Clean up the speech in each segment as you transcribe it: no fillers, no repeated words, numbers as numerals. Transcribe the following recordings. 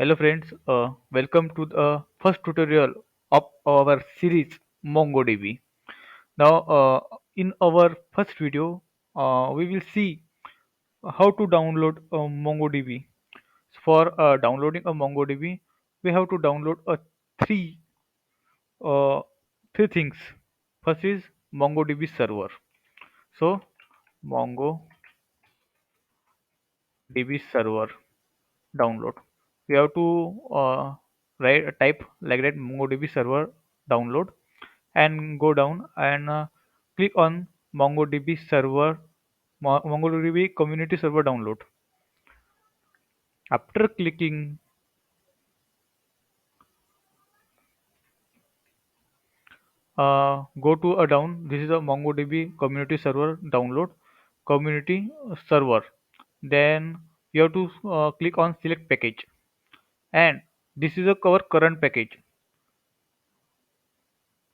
Hello friends, welcome to the first tutorial of our series mongoDB. Now, in our first video, we will see how to download a mongoDB. For downloading a mongoDB, we have to download three uh, three things. First is mongoDB server. So, mongoDB server download. We have to write type like that mongoDB server download and go down and click on MongoDB server, MongoDB community server download. After clicking, go to a down. This is a MongoDB community server download, community server. Then you have to click on select package, and this is our current package,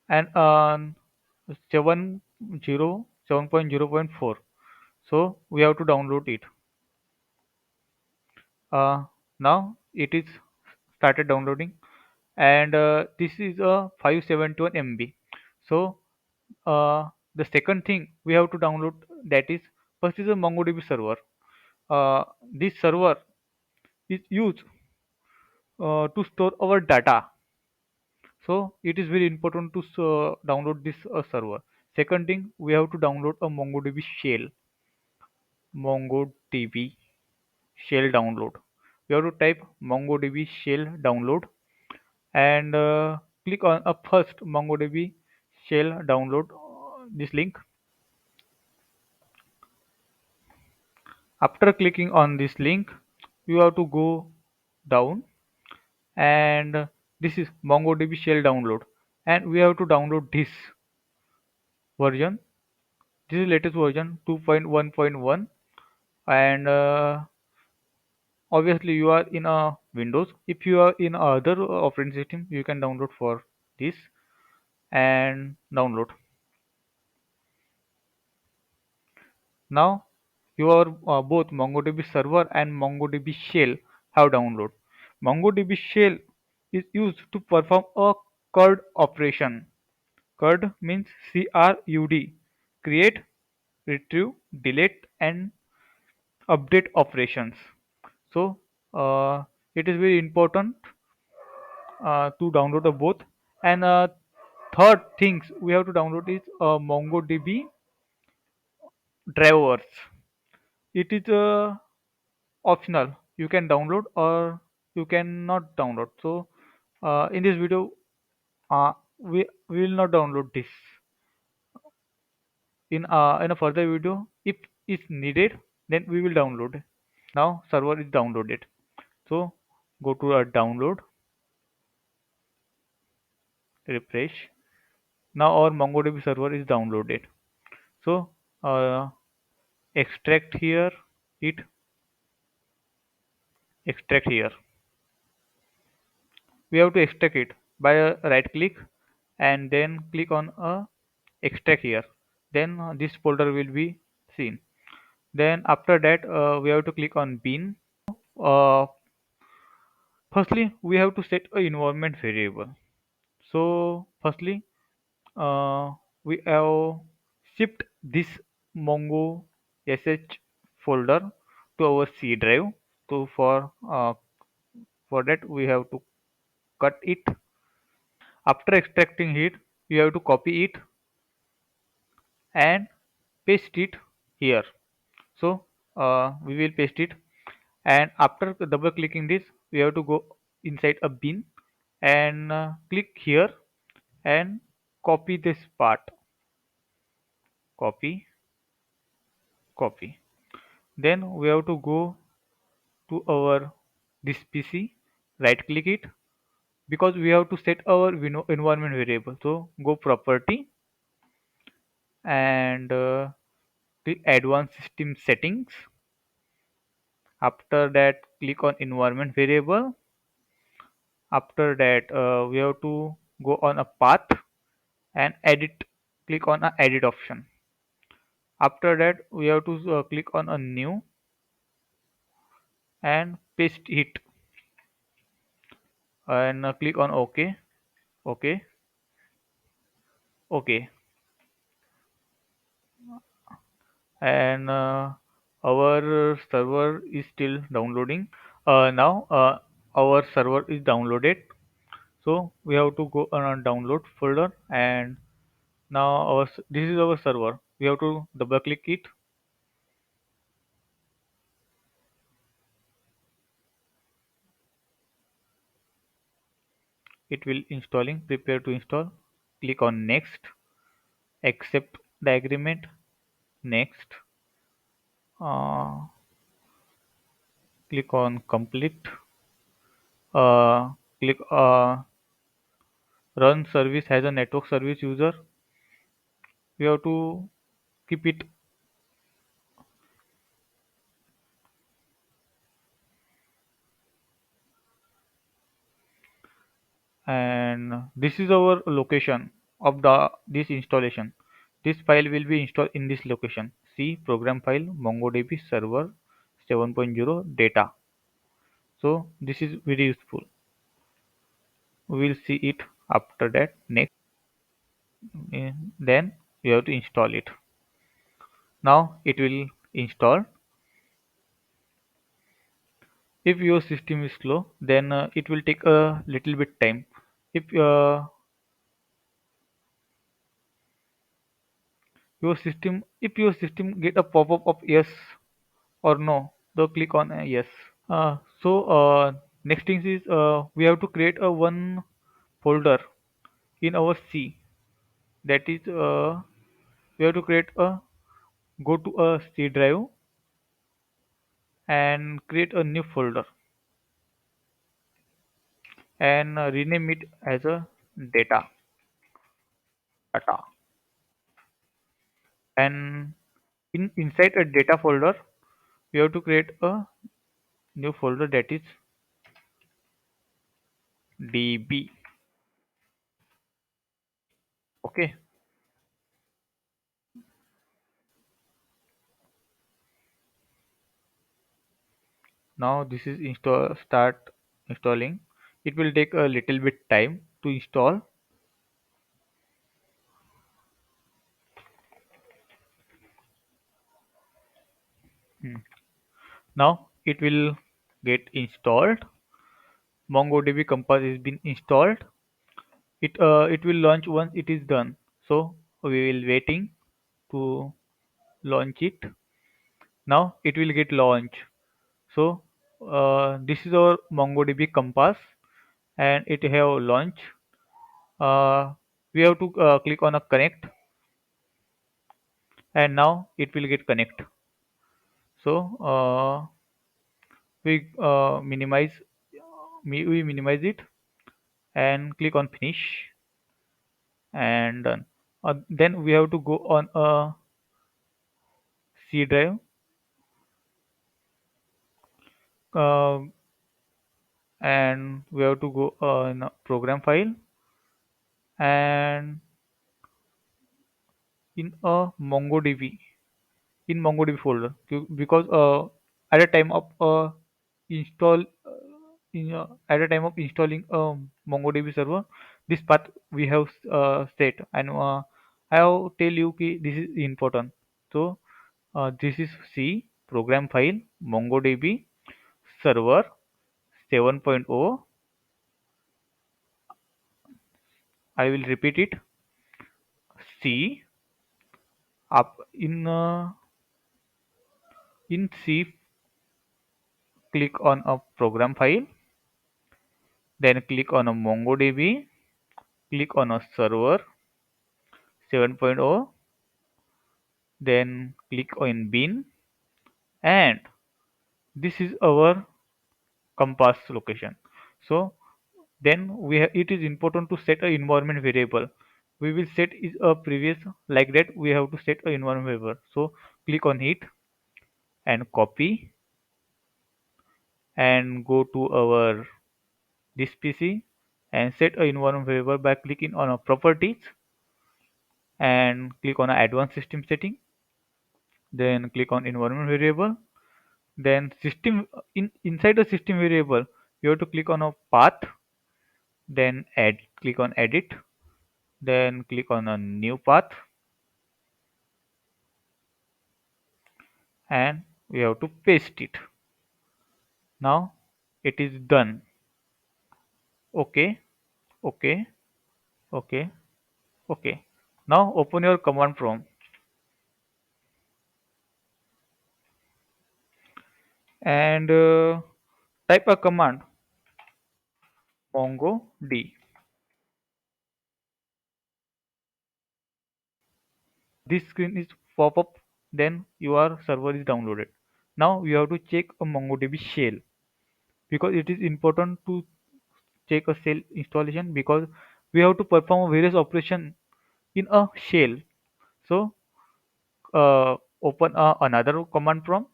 and 7.0.4. So we have to download it. Now it is started downloading, and this is a 571 MB. So the second thing we have to download, that is first is a MongoDB server. This server is used to store our data. So it is very important to download this server. Second thing, we have to download a MongoDB shell. MongoDB shell download. We have to type MongoDB shell download and click on a first MongoDB shell download this link. After clicking on this link, you have to go down, and this is MongoDB shell download, and we have to download this version. This is latest version 2.1.1, and obviously you are in a Windows. If you are in other operating system, you can download for this and download. Now your both MongoDB server and MongoDB shell have download. MongoDB shell is used to perform a CRUD operation. CRUD means CRUD, create, retrieve, delete, and update operations. So it is very important to download the both. And third things we have to download is MongoDB drivers. It is optional. You can download or you cannot download. So in this video, we will not download this. In a further video, if it's needed, then we will download. Now server is downloaded. So go to a download, refresh. Now our MongoDB server is downloaded. So uh, extract here, it extract here. We have to extract it by a right click and then click on a extract here. Then this folder will be seen. Then after that we have to click on bin. uh, Firstly we have to set a environment variable. So firstly we have shipped this mongo sh folder to our C drive. So for that we have to cut it. After extracting it, you have to copy it and paste it here. So we will paste it, and after double clicking this, we have to go inside a bin and click here and copy this part. Copy, copy. Then we have to go to our this PC, right click it, because we have to set our environment variable. So go property and click advanced system settings. After that click on environment variable. After that we have to go on a path and edit, click on a edit option. After that we have to click on a new and paste it. and click on OK. OK. OK. And our server is still downloading. Now our server is downloaded. So we have to go on a download folder, and now this is our server. We have to double click it. It will installing. Prepare to install. Click on next. Accept the agreement. Next. Uh, Click on complete. Click run service as a network service user. We have to keep it, and this is our location of the this installation. This file will be installed in this location. See program file mongoDB server 7.0 data. So this is very useful. We will see it after that next. Then you have to install it. Now it will install. If your system is slow, then it will take a little bit time. If your system get a pop-up of yes or no, so click on yes. Next thing is we have to create a one folder in our C. That is we have to create a go to a C drive and create a new folder and rename it as a data. And inside a data folder we have to create a new folder that is db. Okay, now this is start installing. It will take a little bit time to install. Hmm. Now it will get installed. MongoDB Compass has been installed. It will launch once it is done. So we will waiting to launch it. Now it will get launched. So this is our MongoDB Compass, and it have launched. We have to click on a connect, and now it will get connect. So we we minimize it and click on finish and done. Then we have to go on a C drive, uh, and we have to go in a program file and in a MongoDB folder because at a time of install at a time of installing a MongoDB server, this path we have set, and I have tell you ki this is important. So this is C program file MongoDB server 7.0. I will repeat it. C up in C, click on a program file, then click on a MongoDB, click on a server 7.0, then click on bin, and this is our compass location. So then it is important to set a environment variable. We will set is a previous like that. We have to set a environment variable. So click on it and copy and go to our this PC and set a environment variable by clicking on a properties and click on a advanced system setting, then click on environment variable, then system inside the system variable you have to click on a path then add, click on edit, then click on a new path, and we have to paste it. Now it is done. Okay, okay, okay, okay. Now open your command prompt and type a command mongoD. This screen is pop up, then your server is downloaded. Now you have to check a mongoDB shell because it is important to check a shell installation because we have to perform various operation in a shell. So open another command prompt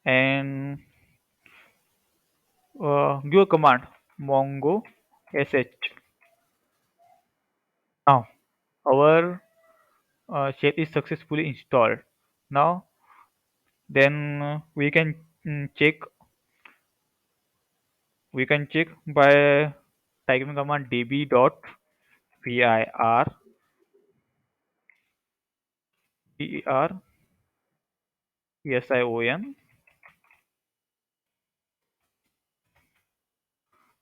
and give a command mongo sh. Now our shell is successfully installed. Now then we can check by typing command db dot vir sion.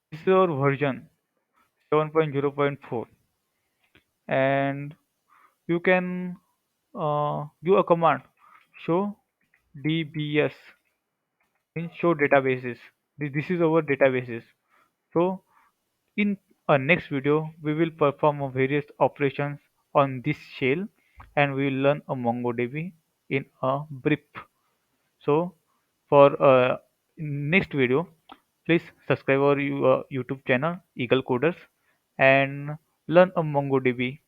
This is our version 7.0.4, and you can give a command show dbs means show databases. This is our databases. So in our next video, we will perform various operations on this shell and we will learn a MongoDB in a brief. So for next video, please subscribe our YouTube channel Eaglecoders and learn a MongoDB